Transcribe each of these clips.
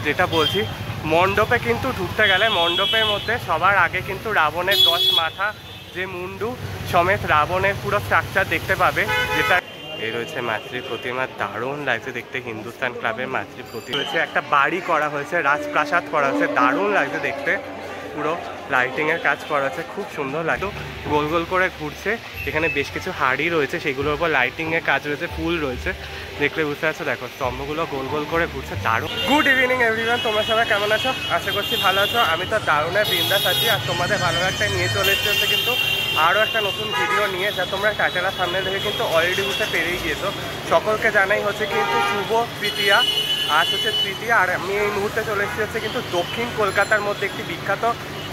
যেটা বলছি, মণ্ডপে কিন্তু ঢুকতে গেলে মণ্ডপের মধ্যে সবার আগে কিন্তু রাবণের 10 মাথা যে মুন্ডু সমেত রাবণের পুরো স্ট্রাকচার দেখতে পাবে, যেটা এই রয়েছে মাতৃ প্রতিমা। দারুণ লাগছে দেখতে, হিন্দুস্তান ক্লাবের মাতৃ প্রতিমা রয়েছে, একটা বাড়ি করা হয়েছে, রাজপ্রাসাদ করা হয়েছে, দারুণ লাগছে দেখতে, পুরো লাইটিংয়ের কাজ করা আছে, খুব সুন্দর লাগে। গোল গোল করে ঘুরছে, এখানে বেশ কিছু হাড়ি রয়েছে, সেগুলোর উপর লাইটিংয়ের কাজ রয়েছে, ফুল রয়েছে, দেখলে বুঝতে পারছো। দেখো স্তম্ভগুলো গোল গোল করে ঘুরছে, দারুণ। গুড ইভিনিং এভরিওয়ান, তোমরা সবাই কেমন আছো? আশা করছি ভালো আছো। আমি তো দারুণে বিন্দাস আছি, আর তোমাদের ভালো একটা নিয়ে চলে এসেছে কিন্তু আরও একটা নতুন ভিডিও নিয়ে, যা তোমরা টাইটেলের সামনে দেখে কিন্তু অলরেডি বুঝতে পেরেই গিয়েছো। সকলকে জানাই হচ্ছে কিন্তু শুভ তৃতীয়া, আজ হচ্ছে তৃতীয়া, আর আমি এই মুহূর্তে চলে এসেছি কিন্তু দক্ষিণ কলকাতার মধ্যে একটি বিখ্যাত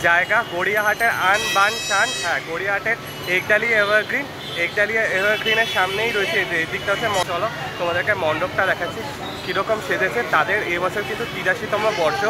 জায়গা, গড়িয়াহাটের আন বান শান। হ্যাঁ, গড়িয়াহাটের একডালিয়া এভারগ্রিন। একডালিয়া এভারগ্রিনের সামনেই রয়েছে, এই দিকটা হচ্ছে। চলো তোমাদেরকে মণ্ডপটা দেখাচ্ছি কীরকম সেজেছে। তাদের এবছর কিন্তু 83তম বর্ষ,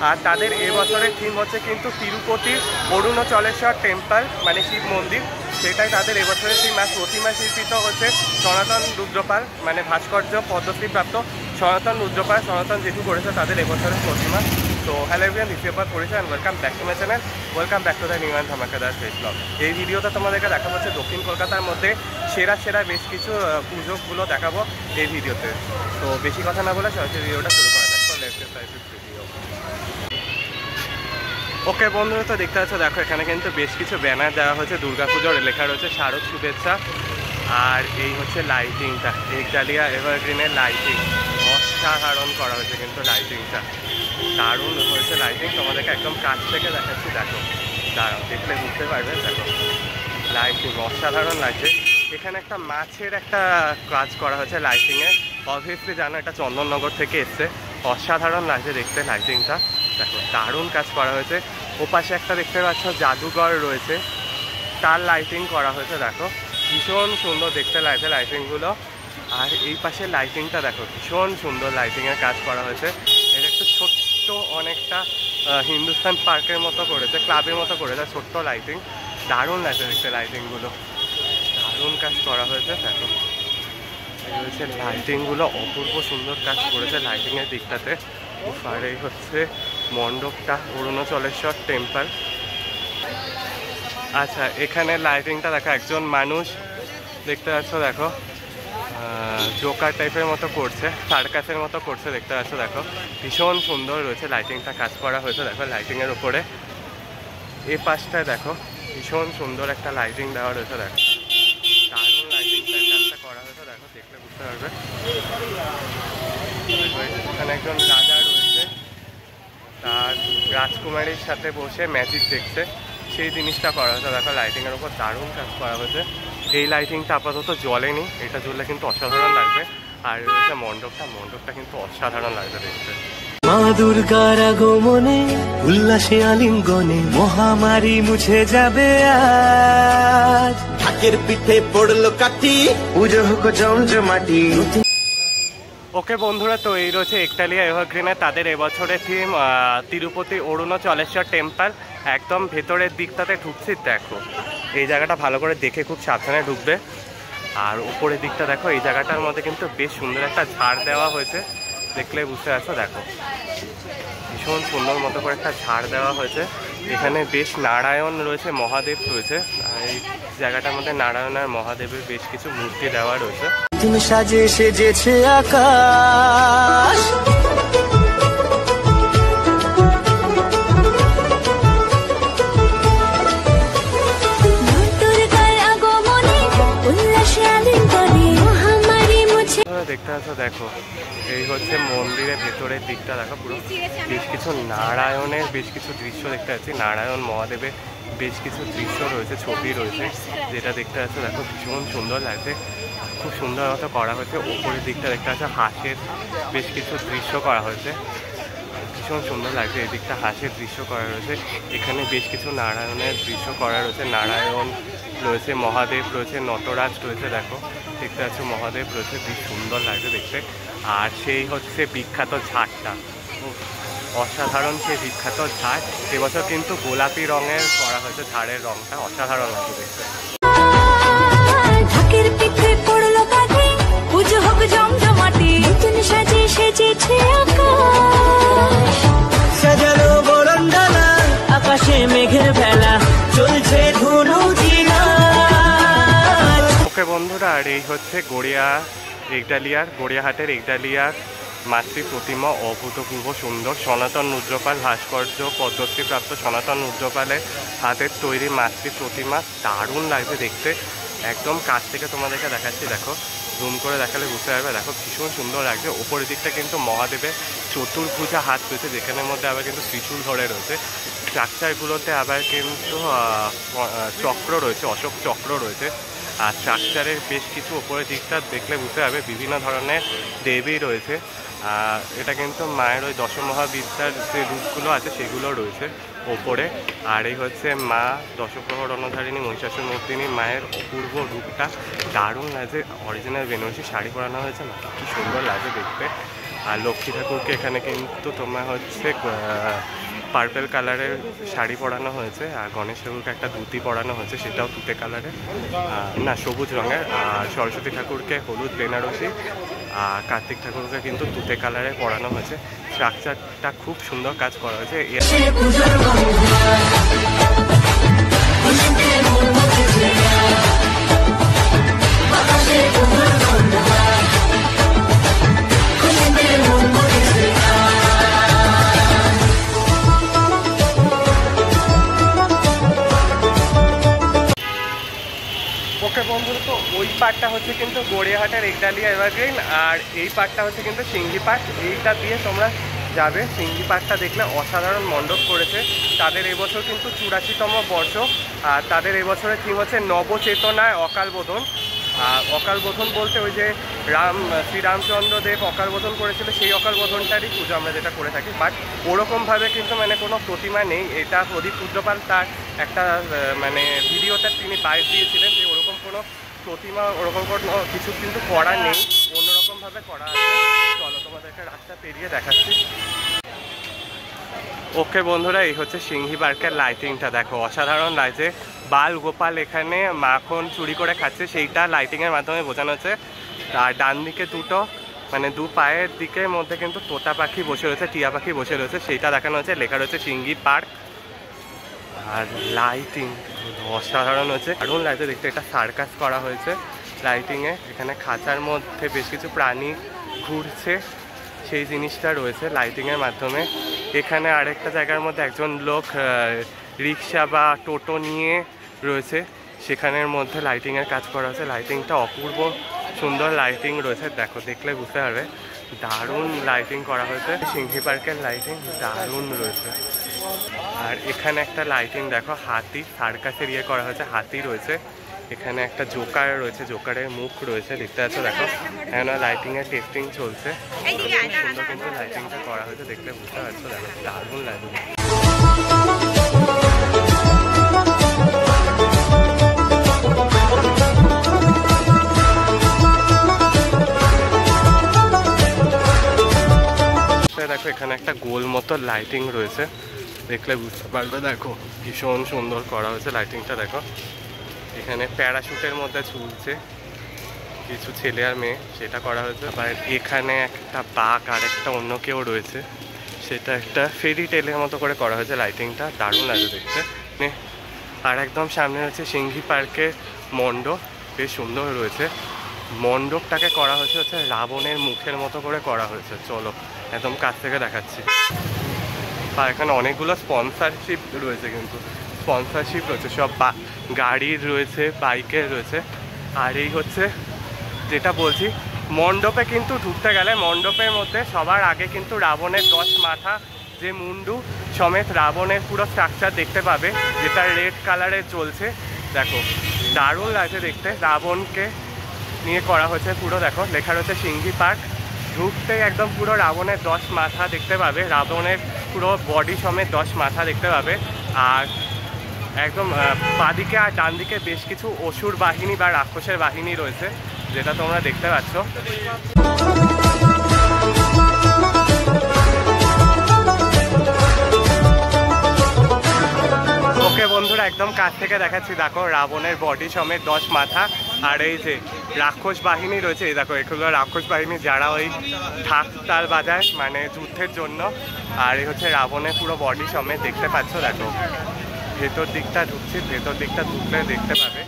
আর তাদের এবছরের থিম হচ্ছে কিন্তু তিরুপতি অরুণাচলেশ্বর টেম্পল, মানে শিব মন্দির, সেটাই তাদের এবছরের থিম। আর প্রতিমা শিল্পিত হচ্ছে সনাতন রুদ্রপাল, মানে ভাস্কর্য পদ্মশ্রীপ্রাপ্ত সনাতন রুদ্রপাল, সনাতন যেটু করেছে তাদের এবছরের প্রতিমা। তো hello everyone, this is Porichoy and welcome back to my channel, welcome back to the new and ধামাকাদার ফেস ব্লগ। এই ভিডিওটা তোমাদেরকে দেখাবো হচ্ছে দক্ষিণ কলকাতার মধ্যে সেরা সেরা বেশ কিছু পুজোগুলো দেখাবো এই ভিডিওতে। তো বেশি কথা না বলে সরাসরি ভিডিওটা শুরু করা যাক। তো লেটস গেট স্টার্টেড ভিডিও। ওকে বন্ধুরা, তো দেখতে পাচ্ছ, দেখো এখানে কিন্তু বেশ কিছু ব্যানার দেওয়া হয়েছে, দুর্গাপুজোর লেখা রয়েছে শারদ শুভেচ্ছা। আর এই হচ্ছে লাইটিংটা, একডালিয়া এভারগ্রিনের লাইটিং, অসাধারণ করা হয়েছে কিন্তু লাইটিংটা, দারুণ হয়েছে লাইটিং। তোমাদেরকে একদম কাছ থেকে দেখাচ্ছি, দেখো, দাঁড়াও, দেখলে বুঝতে পারবে। দেখো লাইটিং অসাধারণ লাগছে। এখানে একটা মাছের একটা কাজ করা হয়েছে লাইটিংয়ে, অবভিয়াসলি জানো এটা চন্দননগর থেকে এসছে, অসাধারণ লাগছে দেখতে লাইটিংটা। দেখো দারুণ কাজ করা হয়েছে। ওপাশে একটা দেখতে পাচ্ছ জাদুঘর রয়েছে, তার লাইটিং করা হয়েছে, দেখো ভীষণ সুন্দর দেখতে লাগছে লাইটিংগুলো। আর এই পাশে লাইটিংটা দেখো, ভীষণ সুন্দর লাইটিংয়ের কাজ করা হয়েছে। এটা একটু ছোট্ট, অনেকটা হিন্দুস্তান পার্কের মতো করেছে, ক্লাবের মতো করেছে, ছোট্ট লাইটিং, দারুণ লাগছে দেখতে লাইটিংগুলো, দারুণ কাজ করা হয়েছে। দেখো এই হচ্ছে লাইটিংগুলো, অপূর্ব সুন্দর কাজ করেছে লাইটিংয়ের দিকটাতে। আর এই হচ্ছে মণ্ডপটা, অরুণাচলেশ্বর টেম্পল। আচ্ছা, এখানে লাইটিংটা দেখো, একজন মানুষ দেখতে পাচ্ছ, দেখো জোকার টাইপের মতো করছে, সার্কাসের মতো করছে, দেখতে পাচ্ছ। দেখো ভীষণ সুন্দর রয়েছে লাইটিংটা, কাজ করা হয়েছে দেখো লাইটিংয়ের উপরে। এই পাশটায় দেখো ভীষণ সুন্দর একটা লাইটিং দেওয়া রয়েছে, দেখো দারুণ লাইটিংটার কাজটা করা হয়েছে, দেখো দেখলে বুঝতে পারবে। এখানে একজন রাজা রয়েছে, তার রাজকুমারীর সাথে বসে ম্যাজিক দেখছে, সেই জিনিসটা করা হয়েছে দেখো লাইটিংয়ের উপর, দারুণ কাজ করা হয়েছে। এই লাইটিংটা আপাতত জ্বলেনি, এটা জ্বললে কিন্তু অসাধারণ লাগবে। আর রয়েছে মণ্ডপটা কিন্তু অসাধারণ লাগবে দেখতে। মা দুর্গার আগমনে উল্লাসে আলিঙ্গনে মহামারী মুছে যাবে আজ। ঢাকের পিঠে পড়লো কাঠি, পুজো হোক জমজমাটি। ওকে বন্ধুরা, তো এই রয়েছে একডালিয়া এভারগ্রিনে তাদের এবছরের থিম তিরুপতি অরুণাচলেশ্বর টেম্পল। একদম ভেতরের দিকটাতে ঢুকছি, দেখো এই জায়গাটা ভালো করে দেখে খুব সাবধানে ঢুকবে। আর উপরের দিকটা দেখো, এই জায়গাটার মধ্যে কিন্তু বেশ সুন্দর একটা ঝাড় দেওয়া হয়েছে, দেখলে বুঝতে পারছো। দেখো ভীষণ সুন্দর মতো করে একটা ঝাড় দেওয়া হয়েছে। এখানে বেশ নারায়ণ রয়েছে, মহাদেব রয়েছে, এই জায়গাটার মধ্যে নারায়ণ আর মহাদেবের বেশ কিছু মূর্তি দেওয়া রয়েছে। সাজে সেজেছে আকাশ, দেখতে পাচ্ছ, দেখো এই হচ্ছে মন্দিরের ভেতরের দিকটা, দেখো পুরো বেশ কিছু নারায়ণের বেশ কিছু দৃশ্য দেখতে পাচ্ছি, নারায়ণ মহাদেবের বেশ কিছু দৃশ্য রয়েছে, ছবি রয়েছে, যেটা দেখতে পাচ্ছ। দেখো ভীষণ সুন্দর লাগছে, খুব সুন্দর মতো করা হয়েছে। উপরের দিকটা দেখতে পাচ্ছ হাঁসের বেশ কিছু দৃশ্য করা হয়েছে, ভীষণ সুন্দর লাগছে। এই দিকটা হাঁসের দৃশ্য করা রয়েছে, এখানে বেশ কিছু নারায়ণের দৃশ্য করা রয়েছে, নারায়ণ রয়েছে, মহাদেব রয়েছে, নটরাজ রয়েছে, দেখো দেখতে পাচ্ছ মহাদেব রয়েছে, বেশ সুন্দর লাগছে দেখতে। আর সেই হচ্ছে বিখ্যাত ঝাড়টা, অসাধারণ সেই বিখ্যাত ঝাড়। এবছর কিন্তু গোলাপি রঙের করা হয়েছে ঝাড়ের রংটা, অসাধারণ লাগছে দেখতে। পুজো হোক জমজমাটি, নতুন সাজে সেজেছে আকাশ। আর এই হচ্ছে গড়িয়াহাটের একডালিয়ার মাতৃ প্রতিমা, অভূতপূর্ব সুন্দর। সনাতন রুদ্রপাল ভাস্কর্য, পদ্মশ্রীপ্রাপ্ত সনাতন রুদ্রপালের হাতের তৈরি মাতৃ প্রতিমা, দারুণ লাগছে দেখতে। একদম কাছ থেকে তোমাদেরকে দেখাচ্ছি, দেখো জুম করে দেখালে বুঝতে পারবে। দেখো ভীষণ সুন্দর লাগছে। ওপরের দিকটা কিন্তু মহাদেবের চতুর্ভুজা হাত রয়েছে, যেখানের মধ্যে আবার কিন্তু ত্রিশূল ধরে রয়েছে। স্ট্রাকচারগুলোতে আবার কিন্তু চক্র রয়েছে, অশোক চক্র রয়েছে। আর স্ট্রাকচারের বেশ কিছু ওপরের দিকটা দেখলে বুঝতে পারবে বিভিন্ন ধরনের দেবী রয়েছে। এটা কিন্তু মায়ের ওই দশমহাবিদ্যার যে রূপগুলো আছে সেগুলো রয়েছে ওপরে। আর এই হচ্ছে মা দশপ্রহর অন্নধারিণী মহিষাসুরমর্দিনী মায়ের অপূর্ব রূপটা, দারুণ লাগছে। অরিজিনাল বেনারসি শাড়ি পরানো হয়েছে না, কি সুন্দর লাগে দেখতে। আর লক্ষ্মী ঠাকুরকে এখানে কিন্তু তোমার হচ্ছে পার্পেল কালারের শাড়ি পরানো হয়েছে। আর গণেশ ঠাকুরকে একটা ধুতি পরানো হয়েছে, সেটাও তুতে কালারের, না সবুজ রঙের। আর সরস্বতী ঠাকুরকে হলুদ বেনারসি, আর কার্তিক ঠাকুরকে কিন্তু তুতে কালারে পরানো হয়েছে। স্ট্রাকচারটা খুব সুন্দর কাজ করা হয়েছে। ওকে বন্ধুরা, তো ওই পার্টটা হচ্ছে কিন্তু গড়িয়াহাটের একডালিয়া এভারগ্রিন, আর এই পার্টটা হচ্ছে কিন্তু সিঙ্গি পার্ক। এইটা দিয়ে তোমরা যাবে। সিঙ্গি পার্কটা দেখলে অসাধারণ মণ্ডপ করেছে। তাদের এবছর কিন্তু 84তম বর্ষ। আর তাদের এবছরের থিম হচ্ছে নবচেতনায় অকালবোধন। অকালবোধন বলতে ওই যে শ্রীরামচন্দ্র দেব অকালবোধন করেছিল, সেই অকালবোধনটারই পুজো আমরা যেটা করে থাকি। বাট ওরকমভাবে কিন্তু মানে কোনো প্রতিমা নেই। এটা প্রদীপ রুদ্রপাল তার একটা মানে ভিডিওটা তিনি বাইরে দিয়েছিলেন যে ওরকম কোনো প্রতিমা, ওরকম কোনো কিছু কিন্তু করা নেই, অন্যরকমভাবে করা আছে। চলো তোমাদেরকে রাস্তা পেরিয়ে দেখাচ্ছি। ওকে বন্ধুরা, এই হচ্ছে সিংহি পার্কের লাইটিংটা দেখো, অসাধারণ লাগছে। বাল গোপাল এখানে মাখন চুরি করে খাচ্ছে, সেইটা লাইটিংয়ের মাধ্যমে বোঝানো হচ্ছে। আর ডান দিকে দুটো মানে দু পায়ের দিকের মধ্যে কিন্তু তোতা পাখি বসে রয়েছে, টিয়া পাখি বসে রয়েছে, সেইটা দেখানো হচ্ছে। লেখা রয়েছে সিংহি পার্ক। আর লাইটিং অসাধারণ হচ্ছে, দারুণ লাগছে দেখতে। এটা সার্কাস করা হয়েছে লাইটিংয়ে। এখানে খাঁচার মধ্যে বেশ কিছু প্রাণী ঘুরছে, সেই জিনিসটা রয়েছে লাইটিংয়ের মাধ্যমে। এখানে আরেকটা জায়গার মধ্যে একজন লোক রিক্সা বা টোটো নিয়ে রয়েছে, সেখানের মধ্যে লাইটিংয়ের কাজ করা হয়েছে। লাইটিংটা অপূর্ব সুন্দর লাইটিং রয়েছে, দেখো দেখলে বুঝতে পারবে, দারুণ লাইটিং করা হয়েছে। সিংহি পার্কের লাইটিং দারুণ রয়েছে। আর এখানে একটা লাইটিং দেখো, হাতি সার্কাসের ইয়ে করা হয়েছে, হাতি রয়েছে। এখানে একটা জোকার রয়েছে, জোকারের মুখ রয়েছে, দেখতে পাচ্ছ। দেখো এখানে লাইটিংয়ের টেস্টিং চলছে, সুন্দর কিন্তু লাইটিংটা করা হয়েছে, দেখলে বুঝতে পারছো। দেখো দারুণ লাইটিং। দেখো এখানে একটা গোল মতো লাইটিং রয়েছে, দেখলে বুঝতে পারবে। দেখো ভীষণ সুন্দর করা হয়েছে লাইটিংটা। দেখো এখানে প্যারাশুটের মধ্যে ঝুলছে কিছু ছেলে আর মেয়ে, সেটা করা হয়েছে। আবার এখানে একটা বাঘ আর একটা অন্য কেউ রয়েছে, সেটা একটা ফেরি টেলের মতো করে করা হয়েছে লাইটিংটা, দারুণ লাগে দেখতে। আর একদম সামনে হচ্ছে সিংহি পার্কের মণ্ডপ, বেশ সুন্দর রয়েছে। মণ্ডপটাকে করা হয়েছে হচ্ছে রাবণের মুখের মতো করে করা হয়েছে। চলো একদম কাছ থেকে দেখাচ্ছি। আর এখানে অনেকগুলো স্পন্সরশিপ রয়েছে, কিন্তু স্পন্সরশিপ রয়েছে সব, গাড়ির রয়েছে, বাইকের রয়েছে। আর এই হচ্ছে যেটা বলছি, মণ্ডপে কিন্তু ঢুকতে গেলে মণ্ডপের মধ্যে সবার আগে কিন্তু রাবণের 10 মাথা যে মুন্ডু সমেত রাবণের পুরো স্ট্রাকচার দেখতে পাবে, যেটা রেড কালারে চলছে। দেখো দারুণ লাগছে দেখতে, রাবণকে নিয়ে করা হয়েছে পুরো। দেখো লেখা রয়েছে সিংহি পার্ক। ঢুকতেই একদম পুরো রাবণের 10 মাথা দেখতে পাবে, রাবণের পুরো বডি সমেত 10 মাথা দেখতে পাবে। আর একদম বাঁদিকে আর ডান দিকে বেশ কিছু অসুর বাহিনী বা রাক্ষসের বাহিনী রয়েছে, যেটা তোমরা দেখতে পাচ্ছ। ওকে বন্ধুরা, একদম কাছ থেকে দেখাচ্ছি। দেখো রাবণের বডি সমেত 10 মাথা। আর এই যে রাক্ষস বাহিনী রয়েছে, এই দেখো এগুলো রাক্ষস বাহিনী, যারা ওই ঢাক তাল বাজায় মানে যুদ্ধের জন্য। আর এই হচ্ছে রাবণের পুরো বডি সমেত দেখতে পাচ্ছ। দেখো ভেতর দিকটা ঢুকছি, ভেতর দিকটা ঢুকলে দেখতে পাবে।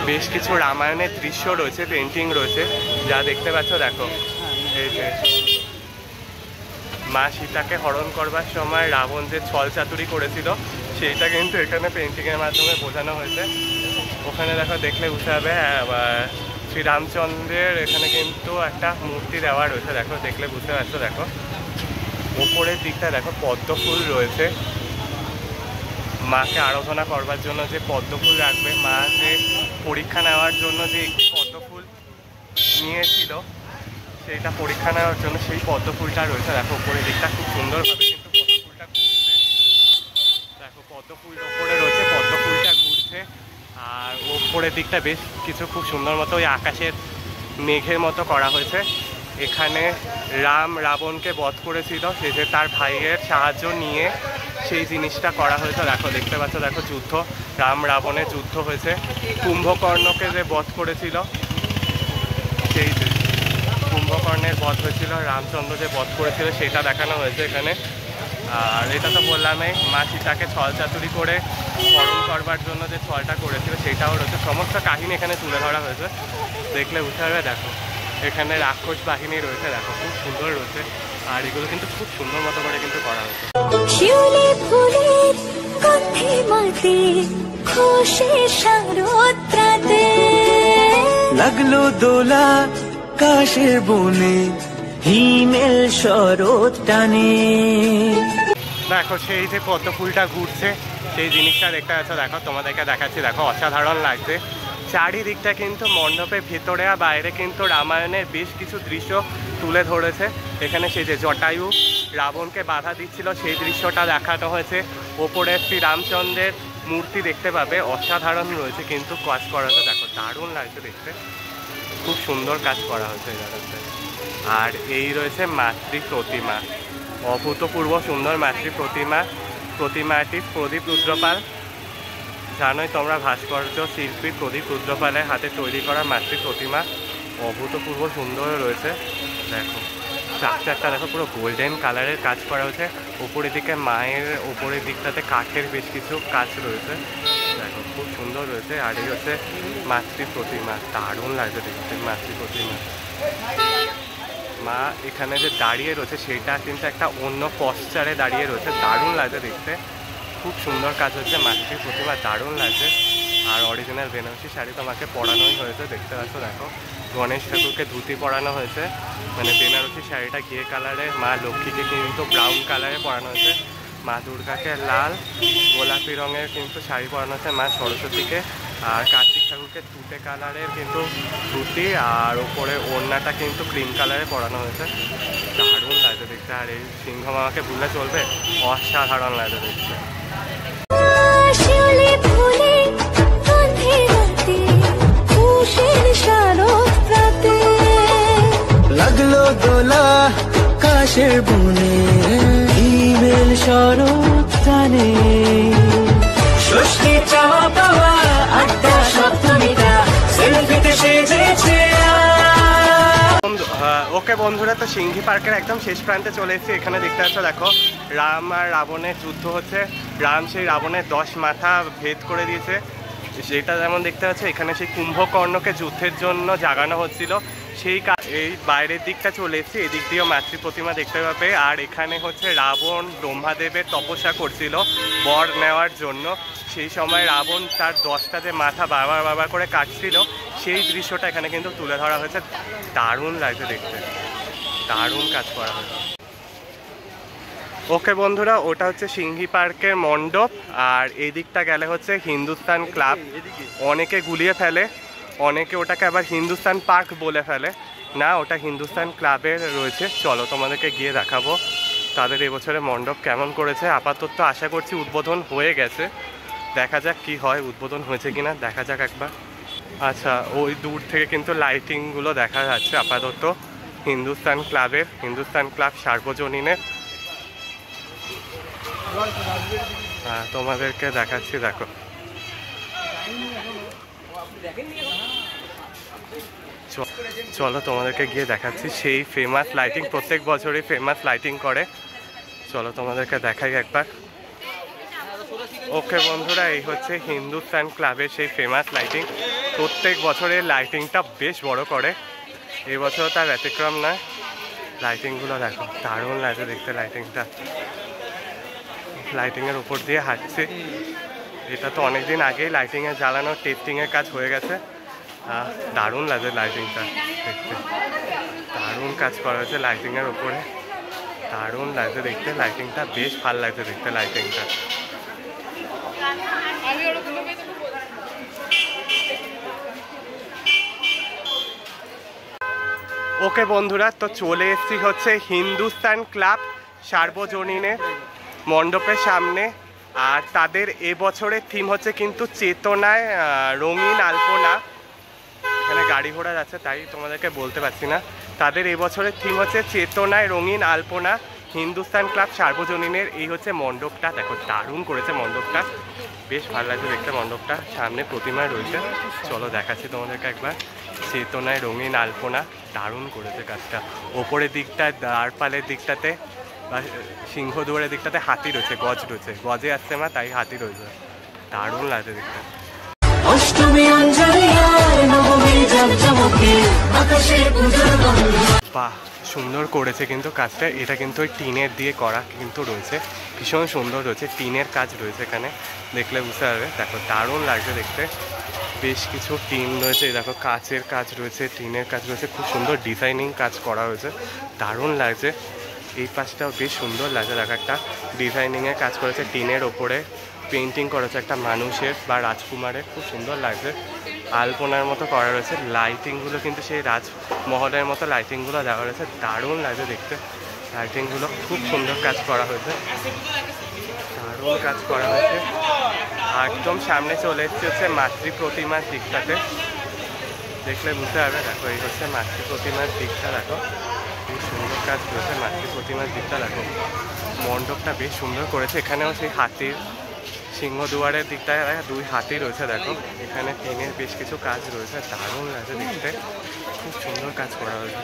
বেশ কিছু রামায়ণের দৃশ্য রয়েছে, পেন্টিং রয়েছে, যা দেখতে পাচ্ছ দেখো। এই যে মা সীতাকে হরণ করবার সময় রাবণ যে ছল চাতুরি করেছিল সেইটা কিন্তু এখানে পেন্টিংয়ের মাধ্যমে বোঝানো হয়েছে। ওখানে দেখো, দেখলে বুঝতে হবে শ্রীরামচন্দ্রের এখানে কিন্তু একটা মূর্তি দেওয়া রয়েছে, দেখো দেখলে বুঝতে পারছো। দেখো ওপরের দিকটা দেখো পদ্ম ফুল রয়েছে, মাকে আরাধনা করবার জন্য যে পদ্ম ফুল রাখবে, মা যে পরীক্ষা নেওয়ার জন্য যে একটি পদ্ম ফুল নিয়েছিল সেইটা পরীক্ষা নেওয়ার জন্য সেই পদ্ম ফুলটা রয়েছে। দেখো উপরের দিকটা খুব সুন্দরভাবে কিন্তু পদ্ম ফুলটা ঘুরছে। দেখো পদ্ম ফুল ওপরে রয়েছে, পদ্ম ফুলটা ঘুরছে। আর ওপরের দিকটা বেশ কিছু খুব সুন্দর মতো ওই আকাশের মেঘের মতো করা হয়েছে। এখানে রাম রাবণকে বধ করেছিল, সে যে তার ভাইয়ের সাহায্য নিয়ে সেই জিনিসটা করা হয়েছে। দেখো দেখতে পাচ্ছ, দেখো যুদ্ধ, রাম রাবণের যুদ্ধ হয়েছে। কুম্ভকর্ণকে যে বধ করেছিল, সেই কুম্ভকর্ণের বধ হয়েছিল, রামচন্দ্র যে বধ করেছিল সেটা দেখানো হয়েছে এখানে। আর এটা তো বললামই, মা সীতাকে ছল চাতুরি করে হরণ করবার জন্য যে ছলটা করেছিল সেটাও রয়েছে। সমস্ত কাহিনী এখানে তুলে ধরা হয়েছে, দেখলে বুঝতে পারবে। দেখো এখানে রাক্ষস বাহিনী রয়েছে, দেখো খুব সুন্দর রয়েছে। আর এগুলো কিন্তু খুব সুন্দর মতো করে কিন্তু করা হয়েছে। লাগলো দোলা কাশের বনে, হিমেল শরৎ টানে। দেখো সেই যে পদ্ম ফুলটা ঘুরছে সেই জিনিসটা দেখতে পাচ্ছ, দেখো তোমাদেরকে দেখাচ্ছি। দেখো অসাধারণ লাগছে। চারিদিকটা কিন্তু মণ্ডপের ভেতরে আর বাইরে কিন্তু রামায়ণের বেশ কিছু দৃশ্য তুলে ধরেছে। এখানে সেই যে জটায়ু রাবণকে বাধা দিচ্ছিল সেই দৃশ্যটা দেখানো হয়েছে। ওপরে শ্রী রামচন্দ্রের মূর্তি দেখতে পাবে, অসাধারণ রয়েছে কিন্তু কাজ করা হয়েছে। দেখো দারুণ লাগছে দেখতে, খুব সুন্দর কাজ করা হয়েছে এই জায়গাতে। আর এই রয়েছে মাতৃ প্রতিমা, অভূতপূর্ব সুন্দর মাতৃ প্রতিমা। প্রতিমাটি প্রদীপ রুদ্রপাল, জানোই তোমরা ভাস্কর্য শিল্পী প্রদীপ রুদ্রপালের হাতে তৈরি করা মাতৃ প্রতিমা, অভূতপূর্ব সুন্দর রয়েছে। দেখো স্ট্রাকচারটা দেখো, পুরো গোল্ডেন কালারের কাজ করা হয়েছে। উপরের দিকে মায়ের উপরের দিকটাতে কাঠের বেশ কিছু কাজ রয়েছে, দেখো খুব সুন্দর রয়েছে। আর এই হচ্ছে মাতৃ প্রতিমা, দারুণ লাগছে দেখতে মাতৃ প্রতিমা। মা এখানে যে দাঁড়িয়ে রয়েছে সেটা কিন্তু একটা অন্য পশ্চারে দাঁড়িয়ে রয়েছে, দারুণ লাগছে দেখতে, খুব সুন্দর কাজ হচ্ছে মাতৃ প্রতিমা, দারুণ লাগছে। আর অরিজিনাল বেনারসি শাড়ি তোমাকে পরানোই হয়েছে, দেখতে পাচ্ছ। দেখো গণেশ ঠাকুরকে ধুতি পরানো হয়েছে, মানে বেনারসি শাড়িটা ঘিয়ে কালারে, মা লক্ষ্মীকে কিন্তু ব্রাউন কালারে পরানো হয়েছে, মা দুর্গাকে লাল গোলাপি রঙের কিন্তু শাড়ি পরানো হয়েছে, মা সরস্বতীকে আর কার্তিক ঠাকুরকে তুতে কালারের কিন্তু ধুতি, আর ওপরে ওড়নাটা কিন্তু ক্রিম কালারে পরানো হয়েছে, দারুণ লাগছে দেখতে। আর এই সিংহ মামাকে ভুললে চলবে, অসাধারণ লাগছে দেখতে। লাগলো দোলা কাশের বনে, হিমেল শরৎ টানে। ষষ্ঠী চাওয়া পাওয়া আড্ডা সপ্তমীটা সেলফিতে সেজেছে। ওকে বন্ধুরা, তো সিংহি পার্কের একদম শেষ প্রান্তে চলে এসেছি। এখানে দেখতে পাচ্ছ, দেখো রাম আর রাবণের যুদ্ধ হচ্ছে। রাম সেই রাবণের 10 মাথা ভেদ করে দিয়েছে, সেটা যেমন দেখতে পাচ্ছ। এখানে সেই কুম্ভকর্ণকে যুদ্ধের জন্য জাগানো হচ্ছিল, সেই এই বাইরের দিকটা চলে এসেছি। এদিক দিয়েও মাতৃ প্রতিমা দেখতে পাবে। আর এখানে হচ্ছে রাবণ ব্রহ্মাদেবের তপস্যা করছিল বর নেওয়ার জন্য, সেই সময় রাবণ তার 10টা যে মাথা বারবার করে কাটছিল সেই দৃশ্যটা এখানে কিন্তু তুলে ধরা হয়েছে, দারুণ লাগছে দেখতে, দারুণ কাজ করা হয়েছে। ওকে বন্ধুরা, ওটা হচ্ছে সিংহি পার্কের মণ্ডপ। আর এই দিকটা গেলে হচ্ছে হিন্দুস্তান ক্লাব। অনেকে গুলিয়ে ফেলে, অনেকে ওটাকে আবার হিন্দুস্তান পার্ক বলে ফেলে, না ওটা হিন্দুস্তান ক্লাবের রয়েছে। চলো তোমাদেরকে গিয়ে দেখাবো তাদের এবছরে মণ্ডপ কেমন করেছে। আপাতত আশা করছি উদ্বোধন হয়ে গেছে, দেখা যাক কি হয়, উদ্বোধন হয়েছে কিনা দেখা যাক একবার। আচ্ছা, ওই দূর থেকে কিন্তু লাইটিংগুলো দেখা যাচ্ছে আপাতত হিন্দুস্তান ক্লাবের, হিন্দুস্তান ক্লাব সার্বজনীনের। হ্যাঁ তোমাদেরকে দেখাচ্ছি, দেখো চলো তোমাদেরকে গিয়ে দেখাচ্ছি সেই ফেমাস লাইটিং, প্রত্যেক বছরই ফেমাস লাইটিং করে। চলো তোমাদেরকে দেখাই একবার। ওকে বন্ধুরা, এই হচ্ছে হিন্দুস্তান ক্লাবের সেই ফেমাস লাইটিং। প্রত্যেক বছরের লাইটিংটা বেশ বড় করে, এবছর তার ব্যতিক্রম নয়। লাইটিংগুলো দেখো, দারুণ লাগে দেখতে লাইটিংটা। লাইটিংয়ের উপর দিয়ে হাঁটছে, এটা তো অনেকদিন আগেই লাইটিংয়ে জ্বালানো টেস্টিংয়ের কাজ হয়ে গেছে। দারুণ লাগে লাইটিংটা দেখতে, দারুণ কাজ করা হয়েছে লাইটিংয়ের উপরে, দারুণ লাগছে দেখতে লাইটিংটা, বেশ ভালো লাগছে দেখতে লাইটিংটা। ওকে বন্ধুরা, তো চলে এসেছি হচ্ছে হিন্দুস্তান ক্লাব সার্বজনীনের মণ্ডপের সামনে। আর তাদের এবছরের থিম হচ্ছে কিন্তু চেতনায় রঙিন আলপনা। এখানে গাড়ি ঘোড়া যাচ্ছে তাই তোমাদেরকে বলতে পারছি না। তাদের এবছরের থিম হচ্ছে চেতনায় রঙিন আলপনা, হিন্দুস্তান ক্লাব সার্বজনীনের। এই হচ্ছে মণ্ডপটা, দেখো দারুণ করেছে মণ্ডপটা, বেশ ভালো লাগছে দেখতে মণ্ডপটা। সামনে প্রতিমা রয়েছে, চলো দেখাচ্ছি তোমাদেরকে একবার। চেতনায় রঙিন আলপনা, দারুণ করেছে কাজটা। ওপরের দিকটায় দ্বারপালের দিকটাতে বা সিংহদুয়ারের দিকটাতে হাতি রয়েছে, গজ রয়েছে, গজে আসছে মা তাই হাতি রয়েছে, দারুণ লাগছে দেখতে। অষ্টমী অঞ্জলি আর নবমী জমজমকে আকাশে পূজার গন্ধ। বাহ, সুন্দর করেছে কিন্তু কাজটা। এটা কিন্তু ওই টিনের দিয়ে করা কিন্তু রয়েছে, ভীষণ সুন্দর রয়েছে, টিনের কাজ রয়েছে এখানে, দেখলে বুঝতে পারবে। দেখো দারুণ লাগছে দেখতে, বেশ কিছু টিন রয়েছে, দেখো কাচের কাজ রয়েছে, টিনের কাজ রয়েছে, খুব সুন্দর ডিজাইনিং কাজ করা হয়েছে, দারুণ লাগছে। এই পাশটাও বেশ সুন্দর লাগছে, দেখো একটা ডিজাইনিংয়ে কাজ করেছে, টিনের ওপরে পেন্টিং করেছে একটা মানুষের বা রাজকুমারের, খুব সুন্দর লাগছে। আলপনার মতো করা রয়েছে, লাইটিংগুলো কিন্তু সেই রাজমহলের মতো লাইটিংগুলো দেওয়া রয়েছে, দারুণ লাগছে দেখতে। লাইটিংগুলো খুব সুন্দর কাজ করা হয়েছে, দারুণ কাজ করা হয়েছে। একদম সামনে চলে এসেছে হচ্ছে মাতৃ প্রতিমার দিকটাতে, দেখলে বুঝতে পারবে। দেখো এই হচ্ছে মাতৃ প্রতিমার দিকটা, দেখো বেশ সুন্দর কাজ করেছে মাতৃ প্রতিমার দিকটা। দেখো মণ্ডপটা বেশ সুন্দর করেছে, এখানেও সেই হাতির সিংহদুয়ারের দিকটায় দুই হাতি রয়েছে, দেখো এখানে টিনের বেশ কিছু কাজ রয়েছে, দারুণ লাগছে দেখতে, খুব সুন্দর কাজ করা হয়েছে।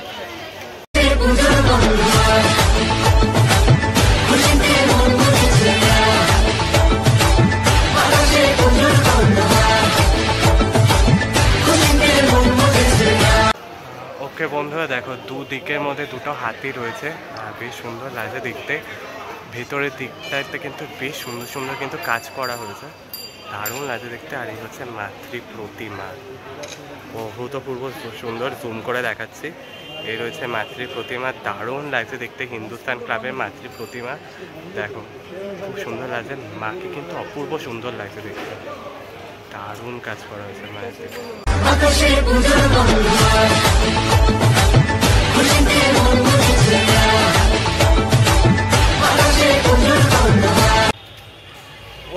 ওকে বন্ধুরা, দেখো দুদিকের মধ্যে দুটো হাতি রয়েছে, বেশ সুন্দর লাগছে দেখতে। ভেতরের দিকটাতে কিন্তু বেশ সুন্দর সুন্দর কিন্তু কাজ করা হয়েছে, দারুণ লাগছে দেখতে। আর এই হচ্ছে মাতৃ প্রতিমা, অভূতপূর্ব সুন্দর, জুম করে দেখাচ্ছি। এই রয়েছে মাতৃ প্রতিমা, দারুণ লাগছে দেখতে হিন্দুস্তান ক্লাবের মাতৃ প্রতিমা। দেখো খুব সুন্দর লাগছে, মাকে কিন্তু অপূর্ব সুন্দর লাগছে দেখতে, দারুণ কাজ করা হয়েছে মায়ের দেখতে।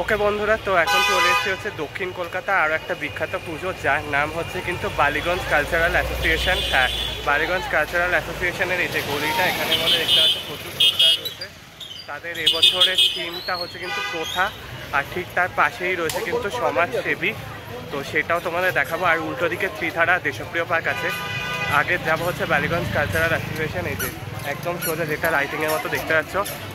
ওকে বন্ধুরা, তো এখন চলে এসেছি হচ্ছে দক্ষিণ কলকাতা আরও একটা বিখ্যাত পুজো, যার নাম হচ্ছে কিন্তু বালিগঞ্জ কালচারাল অ্যাসোসিয়েশন। হ্যাঁ, বালিগঞ্জ কালচারাল অ্যাসোসিয়েশনের এই যে গলিটা, এখানে মধ্যে দেখতে পাচ্ছে প্রচুর পোস্টার রয়েছে। তাদের এবছরের থিমটা হচ্ছে কিন্তু প্রথা, আর ঠিক তার পাশেই রয়েছে কিন্তু সমাজসেবী, তো সেটাও তোমাদের দেখাবো। আর উল্টো দিকে ত্রিধারা দেশপ্রিয় পার্ক আছে। আগে যাবো হচ্ছে বালিগঞ্জ কালচারাল অ্যাসোসিয়েশন, এই যে একদম সোজা যেটা লাইটিংয়ের মতো দেখতে পাচ্ছ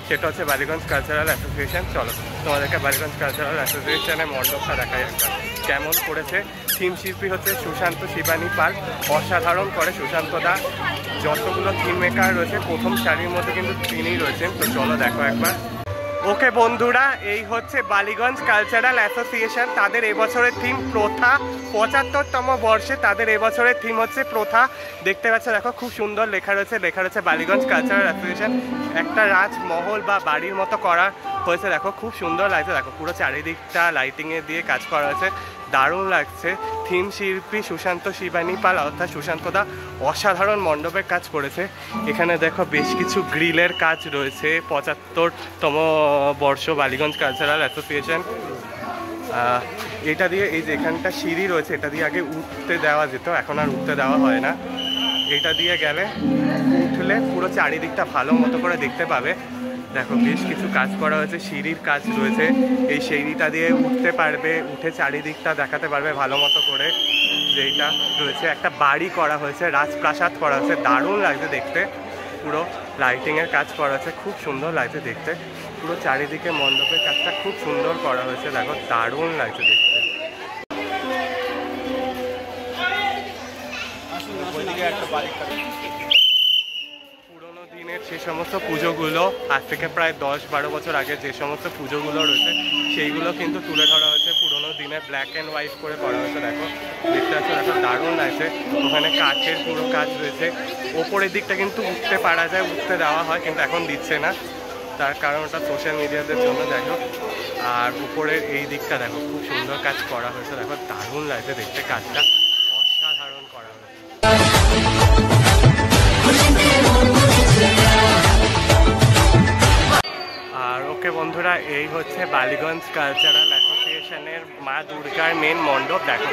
সেটা হচ্ছে বালিগঞ্জ কালচারাল অ্যাসোসিয়েশন। চলো তোমাদেরকে বালিগঞ্জ কালচারাল অ্যাসোসিয়েশনের মণ্ডপটা দেখাই একটা, কেমন করেছে। থিম শিল্পী হচ্ছে সুশান্ত শিবানী পাল, অসাধারণ করে সুশান্ত দা। যতগুলো থিম মেকার রয়েছে প্রথম সারির মধ্যে কিন্তু তিনিই রয়েছেন, তো চলো দেখো একবার। ওকে বন্ধুরা, এই হচ্ছে বালিগঞ্জ কালচারাল অ্যাসোসিয়েশন, তাদের এবছরের থিম প্রথা। ৭৫তম বর্ষে তাদের এবছরের থিম হচ্ছে প্রথা, দেখতে পাচ্ছ দেখো খুব সুন্দর লেখা রয়েছে বালিগঞ্জ কালচারাল অ্যাসোসিয়েশন। একটা রাজমহল বা বাড়ির মতো করা হয়েছে, দেখো খুব সুন্দর লাগছে। দেখো পুরো চারিদিকটা লাইটিংয়ে দিয়ে কাজ করা হয়েছে, দারুণ লাগছে। থিম শিল্পী সুশান্ত শিবানী পাল অর্থাৎ সুশান্তদা অসাধারণ মণ্ডপের কাজ করেছে। এখানে দেখো বেশ কিছু গ্রিলের কাজ রয়েছে। ৭৫তম বর্ষ বালিগঞ্জ কালচারাল অ্যাসোসিয়েশন। এটা দিয়ে এই যে এখানটা সিঁড়ি রয়েছে, এটা দিয়ে আগে উঠতে দেওয়া যেত, এখন আর উঠতে দেওয়া হয় না। এটা দিয়ে গেলে উঠলে পুরো চারিদিকটা ভালো মতো করে দেখতে পাবে। দেখো বেশ কিছু কাজ করা হয়েছে, সিঁড়ির কাজ রয়েছে, এই সিঁড়িটা দিয়ে উঠতে পারবে, উঠে চারিদিকটা দেখাতে পারবে ভালো মতো করে। যেইটা রয়েছে একটা বাড়ি করা হয়েছে, রাজপ্রাসাদ করা হয়েছে, দারুণ লাগছে দেখতে পুরো লাইটিংয়ের কাজ করা আছে, খুব সুন্দর লাগছে দেখতে। পুরো চারিদিকে মণ্ডপের কাজটা খুব সুন্দর করা হয়েছে, দেখো দারুণ লাগছে দেখতে। পুরোনো দিনের যে সমস্ত পুজোগুলো, আজ থেকে প্রায় 10-12 বছর আগে যে সমস্ত পুজোগুলো রয়েছে সেইগুলো কিন্তু তুলে ধরা হয়েছে, পুরোনো দিনে ব্ল্যাক অ্যান্ড হোয়াইট করে করা হয়েছে। দেখো দেখতে পাচ্ছ, দেখো দারুণ লাগছে। ওখানে কাঠের পুরো কাজ রয়েছে। ওপরের দিকটা কিন্তু উঠতে পারা যায়, উঠতে দেওয়া হয়, কিন্তু এখন দিচ্ছে না, তার কারণ ওটা সোশ্যাল মিডিয়াদের জন্য। দেখো আর উপরের এই দিকটা দেখো খুব সুন্দর কাজ করা হয়েছে, দেখো দারুণ লাগছে দেখতে, কাজটা অসাধারণ করা হয়েছে। আর ওকে বন্ধুরা, এই হচ্ছে বালিগঞ্জ কালচারাল অ্যাসোসিয়েশনের মা দুর্গার মেন মণ্ডপ। দেখো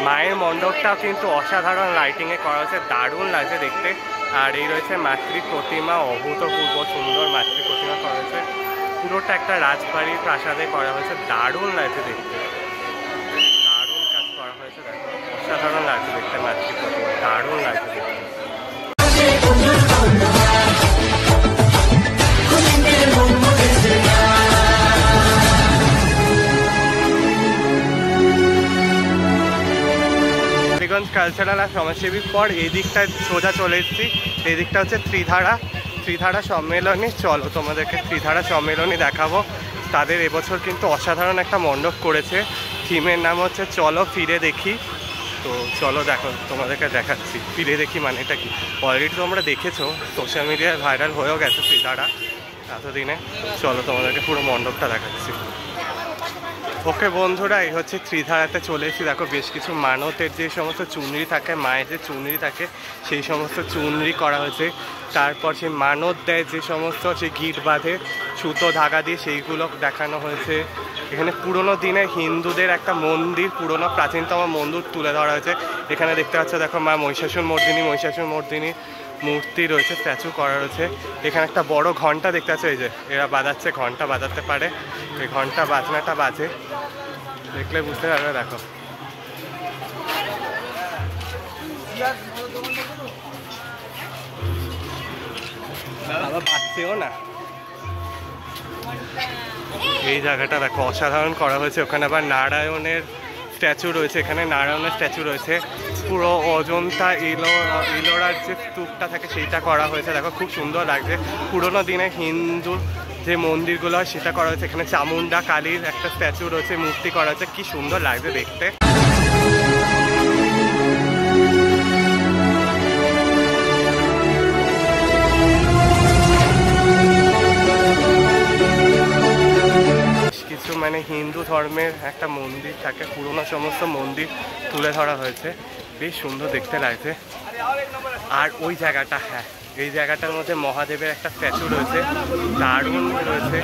মায়ের মণ্ডপটাও কিন্তু অসাধারণ লাইটিংয়ে করা হয়েছে, দারুণ লাগছে দেখতে। আর এই রয়েছে মাতৃ প্রতিমা, অভূতপূর্ব সুন্দর মাতৃ প্রতিমা করা হয়েছে। পুরোটা একটা রাজবাড়ির প্রাসাদে করা হয়েছে, দারুণ লাগছে দেখতে, দারুণ কাজ করা হয়েছে। দেখো অসাধারণ লাগছে দেখতে মাতৃ প্রতিমা, দারুণ লাগছে দেখতে। বালিগঞ্জ কালচারাল আর সমাজসেবীর পর এই দিকটা সোজা চলে এসেছি। এই দিকটা হচ্ছে ত্রিধারা সম্মেলনী। চলো তোমাদেরকে ত্রিধারা সম্মেলনী দেখাবো। তাদের এবছর কিন্তু অসাধারণ একটা মণ্ডপ করেছে, থিমের নাম হচ্ছে চলো ফিরে দেখি। তো চলো দেখো, তোমাদেরকে দেখাচ্ছি। ফিরে দেখি মানে এটা কি, অলরেডি তোমরা দেখেছো, সোশ্যাল মিডিয়ায় ভাইরাল হয়েও গেছে ত্রিধারা এতদিনে। চলো তোমাদেরকে পুরো মণ্ডপটা দেখাচ্ছি। ওকে বন্ধুরা, এই হচ্ছে ত্রিধারাতে চলে এসেছি। দেখো বেশ কিছু মানতের যে সমস্ত চুনরি থাকে, মায়ের যে চুনরি থাকে সেই সমস্ত চুনরি করা হয়েছে। তারপর সেই মানত দেয় যে সমস্ত, সেই গিট বাঁধে সুতো ধাগা দিয়ে, সেইগুলো দেখানো হয়েছে। এখানে পুরোনো দিনের হিন্দুদের একটা মন্দির, পুরোনো প্রাচীনতম মন্দির তুলে ধরা হয়েছে। এখানে দেখতে পাচ্ছ, দেখো মা মহিষাসুর মর্দিনী মূর্তি রয়েছে, স্ট্যাচু করা রয়েছে। এখানে একটা বড় ঘন্টা দেখতে পাচ্ছ, এই যে এরা বাজাচ্ছে, ঘন্টা বাজাতে পারে, এই ঘন্টা বাজনাটা বাজে, দেখলে বুঝতে পারবে। দেখো বাজছেও না। এই জায়গাটা দেখো অসাধারণ করা হয়েছে। ওখানে আবার নারায়ণের স্ট্যাচু রয়েছে, এখানে নারায়ণের স্ট্যাচু রয়েছে। পুরো অজন্তা ইলোরার যে স্তূপটা থাকে সেইটা করা হয়েছে, দেখো খুব সুন্দর লাগছে। পুরোনো দিনে হিন্দু যে মন্দিরগুলো হয় সেটা করা হয়েছে। এখানে চামুন্ডা কালীর একটা স্ট্যাচু রয়েছে, মূর্তি করা হয়েছে, কি সুন্দর লাগছে দেখতে। কিছু মানে হিন্দু ধর্মের একটা মন্দির থাকে, পুরোনো সমস্ত মন্দির তুলে ধরা হয়েছে, বেশ সুন্দর দেখতে লাগছে। আর ওই জায়গাটা, হ্যাঁ এই জায়গাটার মধ্যে মহাদেবের একটা স্ট্যাচু রয়েছে, দারুণ রয়েছে